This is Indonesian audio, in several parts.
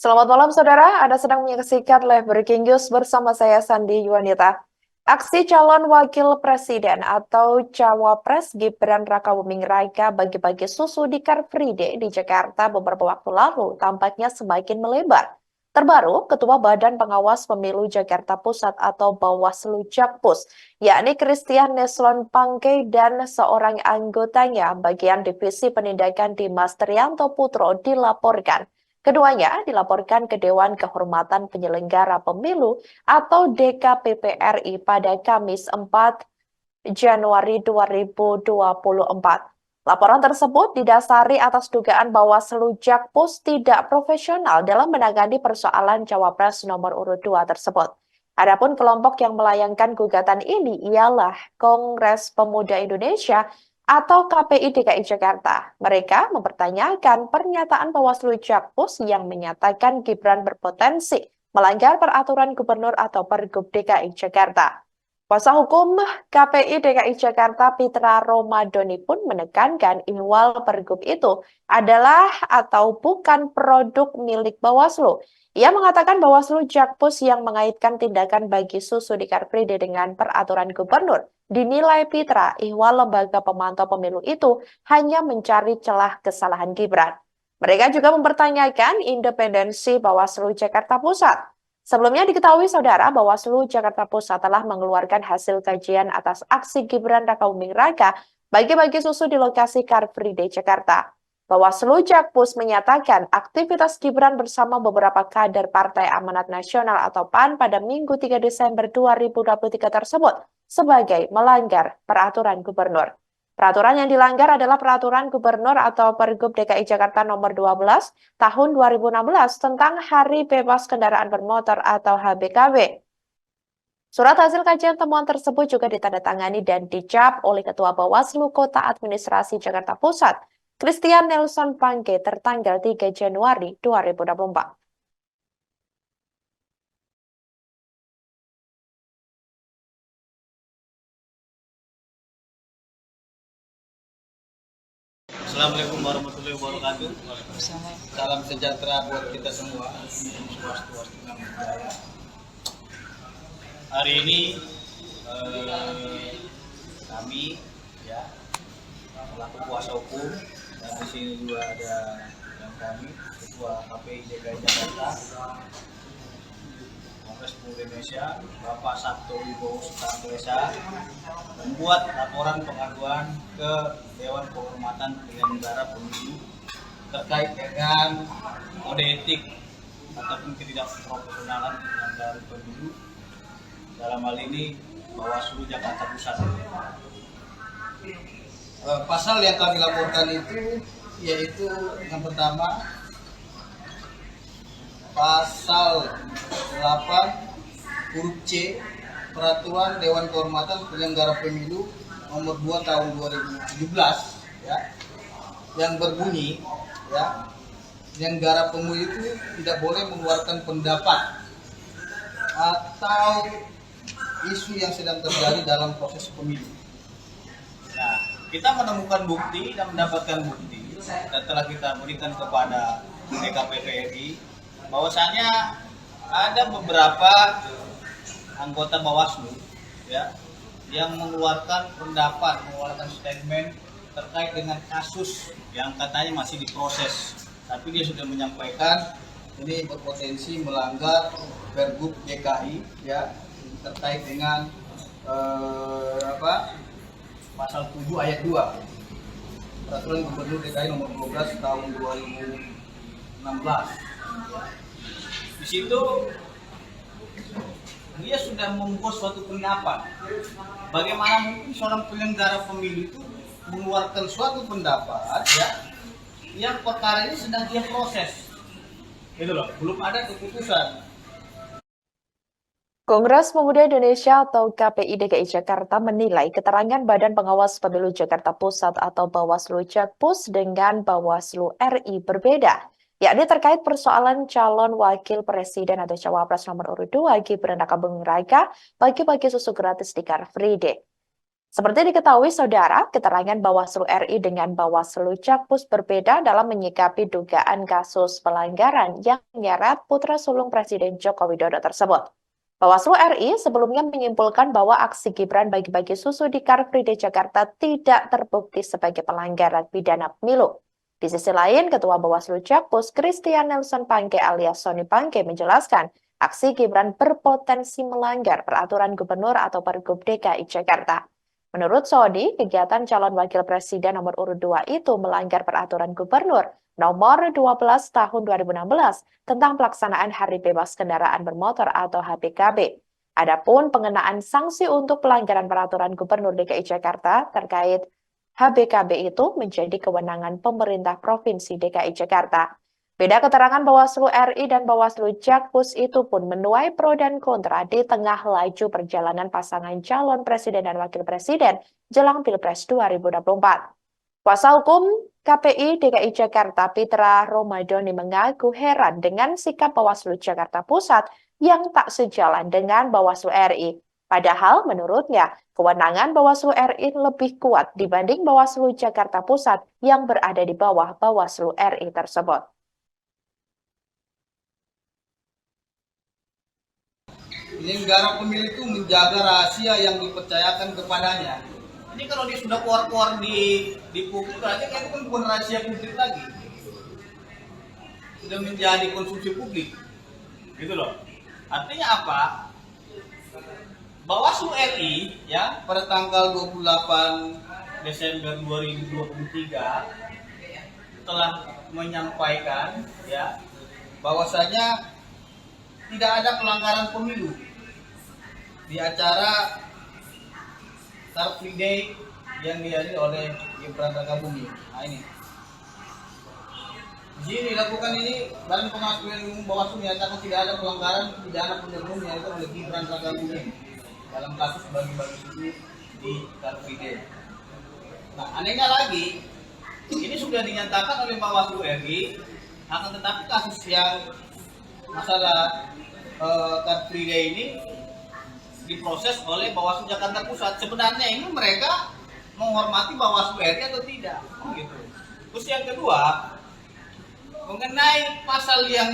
Selamat malam saudara, Anda sedang menyaksikan live breaking news bersama saya Sandi Yuwanita. Aksi calon wakil presiden atau cawapres Gibran Rakabuming Raka bagi-bagi susu di Car Free Day di Jakarta beberapa waktu lalu tampaknya semakin melebar. Terbaru, Ketua Badan Pengawas Pemilu Jakarta Pusat atau Bawaslu Jakpus, yakni Christian Neslon Pangke dan seorang anggotanya bagian Divisi Penindakan Dimas Trianto Putro dilaporkan. Keduanya dilaporkan ke Dewan Kehormatan Penyelenggara Pemilu atau DKPP RI pada Kamis 4 Januari 2024. Laporan tersebut didasari atas dugaan Bawaslu Jakpus tidak profesional dalam menangani persoalan Cawapres nomor urut 2 tersebut. Adapun kelompok yang melayangkan gugatan ini ialah Kongres Pemuda Indonesia atau KPI DKI Jakarta. Mereka mempertanyakan pernyataan Bawaslu Jakpus yang menyatakan Gibran berpotensi melanggar peraturan gubernur atau Pergub DKI Jakarta. Kuasa hukum KPI DKI Jakarta Pitra Romadoni pun menekankan ihwal Pergub itu adalah atau bukan produk milik Bawaslu. Ia mengatakan Bawaslu Jakpus yang mengaitkan tindakan bagi susu di Car Free Day dengan peraturan gubernur. Dinilai Pitra, ihwal lembaga pemantau pemilu itu hanya mencari celah kesalahan Gibran. Mereka juga mempertanyakan independensi Bawaslu Jakarta Pusat. Sebelumnya diketahui saudara Bawaslu Jakarta Pusat telah mengeluarkan hasil kajian atas aksi Gibran Rakabuming Raka bagi-bagi susu di lokasi Car Free Day Jakarta. Bawaslu Jakpus menyatakan aktivitas Gibran bersama beberapa kader Partai Amanat Nasional atau PAN pada Minggu 3 Desember 2023 tersebut sebagai melanggar peraturan gubernur. Peraturan yang dilanggar adalah Peraturan Gubernur atau Pergub DKI Jakarta Nomor 12 Tahun 2016 tentang Hari Bebas Kendaraan Bermotor atau HBKB. Surat hasil kajian temuan tersebut juga ditandatangani dan dicap oleh Ketua Bawaslu Kota Administrasi Jakarta Pusat, Christian Nelson Pangke tertanggal 3 Januari 2024. Assalamualaikum warahmatullahi wabarakatuh. Salam sejahtera buat kita semua. Hari ini kami ya selaku kuasa hukum dan di sini juga ada yang kami Ketua KPI DKI Jakarta Kongres Pemuda Indonesia Bapak Sabto Wibowo Sutantoesa membuat laporan pengaduan ke Dewan Kehormatan Penyelenggara Pemilu terkait dengan kode etik ataupun ketidakprofesionalan penyelenggara pemilu, dalam hal ini Bawaslu Jakarta Pusat. Pasal yang kami laporkan itu yaitu yang pertama pasal 8 huruf C Peraturan Dewan Kehormatan Penyelenggara Pemilu nomor 2 tahun 2017 ya, yang berbunyi ya, penyelenggara pemilu itu tidak boleh mengeluarkan pendapat atau isu yang sedang terjadi dalam proses pemilu. Nah, kita menemukan bukti dan mendapatkan bukti setelah kita berikan kepada DKPP RI bahwasanya ada beberapa anggota Bawaslu ya yang mengeluarkan pendapat, mengeluarkan statement terkait dengan kasus yang katanya masih diproses, tapi dia sudah menyampaikan ini berpotensi melanggar Pergub DKI ya terkait dengan pasal 7 ayat 2 Peraturan Gubernur DKI nomor 12 tahun 2016. Di situ dia sudah membuat suatu pendapat. Bagaimana mungkin seorang penyelenggara pemilu itu mengeluarkan suatu pendapat ya yang perkara ini sedang dia proses. Itu loh, belum ada keputusan. Kongres Pemuda Indonesia atau KPI DKI Jakarta menilai keterangan Badan Pengawas Pemilu Jakarta Pusat atau Bawaslu Jakpus dengan Bawaslu RI berbeda, yakni terkait persoalan calon wakil presiden atau cawapres nomor urut 2 Gibran Rakabuming Raka bagi-bagi susu gratis di Car Free Day. Seperti diketahui saudara, keterangan Bawaslu RI dengan Bawaslu Jakpus berbeda dalam menyikapi dugaan kasus pelanggaran yang menyeret putra sulung Presiden Joko Widodo tersebut. Bawaslu RI sebelumnya menyimpulkan bahwa aksi Gibran bagi-bagi susu di Car Free Day Jakarta tidak terbukti sebagai pelanggaran pidana pemilu. Di sisi lain, Ketua Bawaslu Jakpus Christian Nelson Pangke alias Sony Pangke menjelaskan aksi Gibran berpotensi melanggar peraturan gubernur atau Pergub DKI Jakarta. Menurut Sony, kegiatan calon wakil presiden nomor urut 2 itu melanggar peraturan gubernur nomor 12 tahun 2016 tentang pelaksanaan Hari Bebas Kendaraan Bermotor atau HBKB. Adapun pengenaan sanksi untuk pelanggaran peraturan gubernur DKI Jakarta terkait HBKB itu menjadi kewenangan pemerintah Provinsi DKI Jakarta. Beda keterangan Bawaslu RI dan Bawaslu Jakpus itu pun menuai pro dan kontra di tengah laju perjalanan pasangan calon presiden dan wakil presiden jelang Pilpres 2024. Kuasa hukum KPI DKI Jakarta Pitra Romadoni mengaku heran dengan sikap Bawaslu Jakarta Pusat yang tak sejalan dengan Bawaslu RI. Padahal menurutnya, kewenangan Bawaslu RI lebih kuat dibanding Bawaslu Jakarta Pusat yang berada di bawah Bawaslu RI tersebut. Penyelenggara pemilu itu menjaga rahasia yang dipercayakan kepadanya. Ini kalau dia sudah keluar-keluar di publik, berarti kan itu kan bukan rahasia publik lagi. Sudah menjadi konsumsi publik. Gitu loh. Artinya apa? Bawaslu RI ya pada tanggal 28 Desember 2023 telah menyampaikan ya bahwasanya tidak ada pelanggaran pemilu di acara Car Free Day yang dihadiri oleh Gibran Rakabuming. Nah ini. Di sini dilakukan ini Badan Pengawas Pemilihan Umum Bawaslu menyatakan tidak ada pelanggaran pidana pemilu yang dilakukan oleh Gibran Rakabuming dalam kasus bagi-bagi susu di Car Free Day. Nah, anehnya lagi, ini sudah dinyatakan oleh Bawaslu RI, akan tetapi kasus yang masalah Car Free Day ini diproses oleh Bawaslu Jakarta Pusat. Sebenarnya ini mereka menghormati Bawaslu RI atau tidak? Gitu. Terus yang kedua, mengenai pasal yang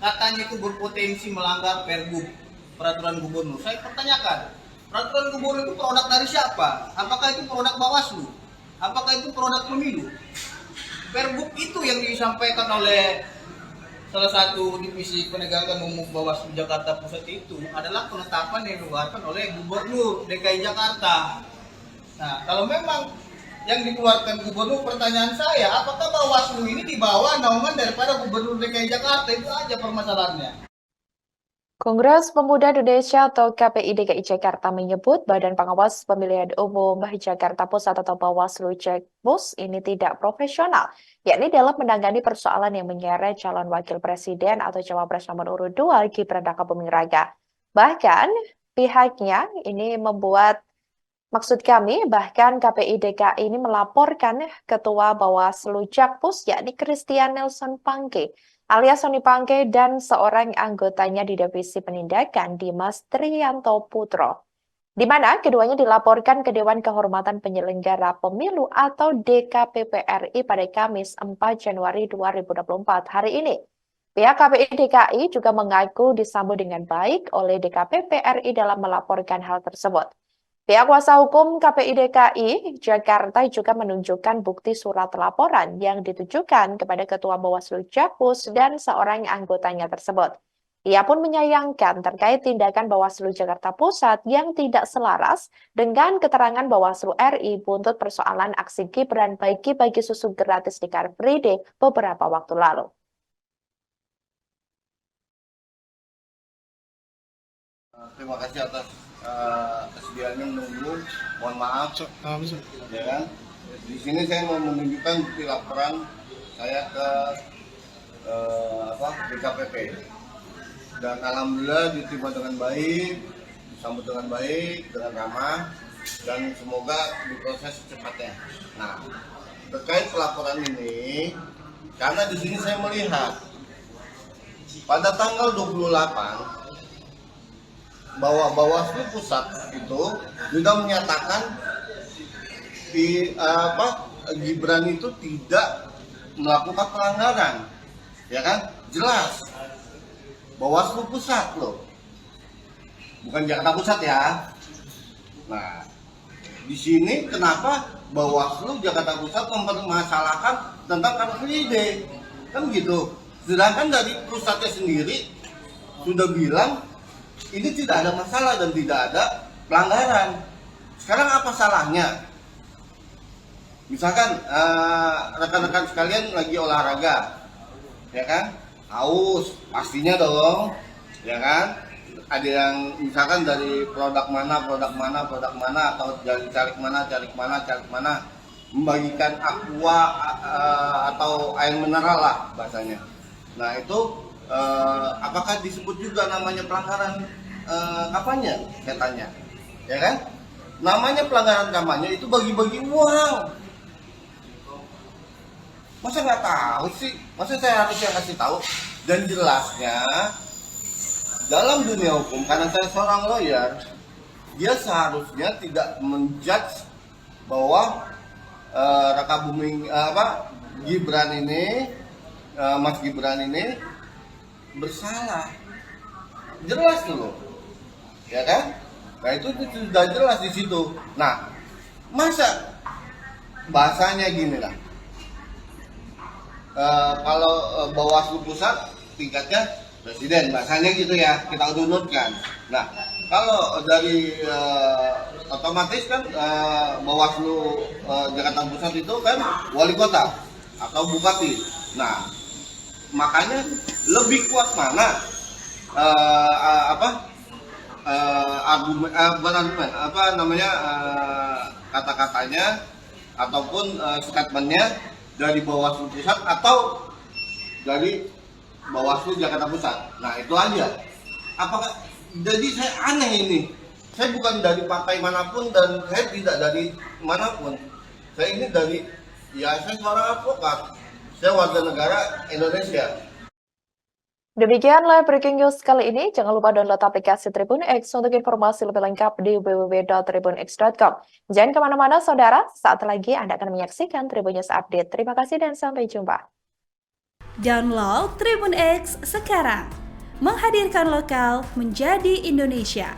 katanya itu berpotensi melanggar Pergub, peraturan gubernur. Saya pertanyakan, peraturan gubernur itu produk dari siapa? Apakah itu produk Bawaslu? Apakah itu produk pemilu? Pergub itu yang disampaikan oleh salah satu divisi penegakan umum Bawaslu Jakarta Pusat itu adalah penetapan yang dikeluarkan oleh Gubernur DKI Jakarta. Nah, kalau memang yang dikeluarkan Gubernur, pertanyaan saya, apakah Bawaslu ini di bawah naungan daripada Gubernur DKI Jakarta? Itu aja permasalahannya. Kongres Pemuda Indonesia atau KPI DKI Jakarta menyebut Badan Pengawas Pemilihan Umum Jakarta Pusat atau Bawaslu Jakpus ini tidak profesional, yakni dalam menangani persoalan yang menyeret calon wakil presiden atau cawapres nomor urut 2 Gibran Rakabuming Raka. Bahkan pihaknya ini maksud kami, bahkan KPI DKI ini melaporkan Ketua Bawaslu Jakpus yakni Christian Nelson Pangke alias Sony Pangke dan seorang anggotanya di Divisi Penindakan Dimas Triyanto Putro, di mana keduanya dilaporkan ke Dewan Kehormatan Penyelenggara Pemilu atau DKPP RI pada Kamis 4 Januari 2024 hari ini. Pihak KPI DKI juga mengaku disambut dengan baik oleh DKPP RI dalam melaporkan hal tersebut. Pihak kuasa hukum KPI DKI Jakarta juga menunjukkan bukti surat laporan yang ditujukan kepada Ketua Bawaslu Jakpus dan seorang anggotanya tersebut. Ia pun menyayangkan terkait tindakan Bawaslu Jakarta Pusat yang tidak selaras dengan keterangan Bawaslu RI buntut persoalan aksi Gibran bagi-bagi susu gratis di Car Free Day beberapa waktu lalu. Terima kasih atas kesediaannya menunggu. Mohon maaf, ya kan. Di sini saya mau menunjukkan bukti laporan saya ke DKPP. Dan alhamdulillah diterima dengan baik, disambut dengan baik, dengan ramah, dan semoga diproses secepatnya. Nah, terkait pelaporan ini, karena di sini saya melihat pada tanggal 28 bahwa Bawaslu Pusat itu juga menyatakan Gibran itu tidak melakukan pelanggaran, ya kan? Jelas. Bawaslu pusat loh, bukan Jakarta Pusat ya. Nah, di sini kenapa Bawaslu Jakarta Pusat mempermasalahkan tentang Car Free Day? Kan gitu. Sedangkan dari pusatnya sendiri sudah bilang ini tidak ada masalah dan tidak ada pelanggaran. Sekarang apa salahnya? Misalkan rekan-rekan sekalian lagi olahraga, ya kan? Haus, pastinya dong, ya kan? Ada yang misalkan dari produk mana atau dari carik mana membagikan aqua atau air mineral lah bahasanya. Nah itu apakah disebut juga namanya pelanggaran kampanye? Saya tanya, ya kan? Namanya pelanggaran kampanye itu bagi-bagi uang. Masa nggak tahu sih? Masa saya harus yang kasih tahu? Dan jelasnya dalam dunia hukum, karena saya seorang lawyer, dia seharusnya tidak menjudge bahwa Gibran ini, Mas Gibran ini bersalah. Jelas dulu, ya kan? Nah itu sudah jelas di situ. Nah, masa bahasanya gini lah. Kalau Bawaslu pusat tingkatnya presiden, bahasanya gitu ya, kita urutkan. Nah, kalau dari otomatis kan Bawaslu Jakarta Pusat itu kan wali kota atau bupati. Nah, makanya lebih kuat mana kata-katanya ataupun statementnya dari Bawaslu Pusat atau dari Bawaslu Jakarta Pusat. Nah itu aja. Apakah jadi saya aneh ini. Saya bukan dari partai manapun dan saya tidak dari manapun. Saya ini dari saya seorang advokat. Saya warga negara Indonesia. Demikian live breaking news kali ini. Jangan lupa download aplikasi Tribun X untuk informasi lebih lengkap di www.tribunx.com. Jangan kemana-mana, saudara. Saat lagi Anda akan menyaksikan Tribun News Update. Terima kasih dan sampai jumpa. Download Tribun X sekarang. Menghadirkan lokal menjadi Indonesia.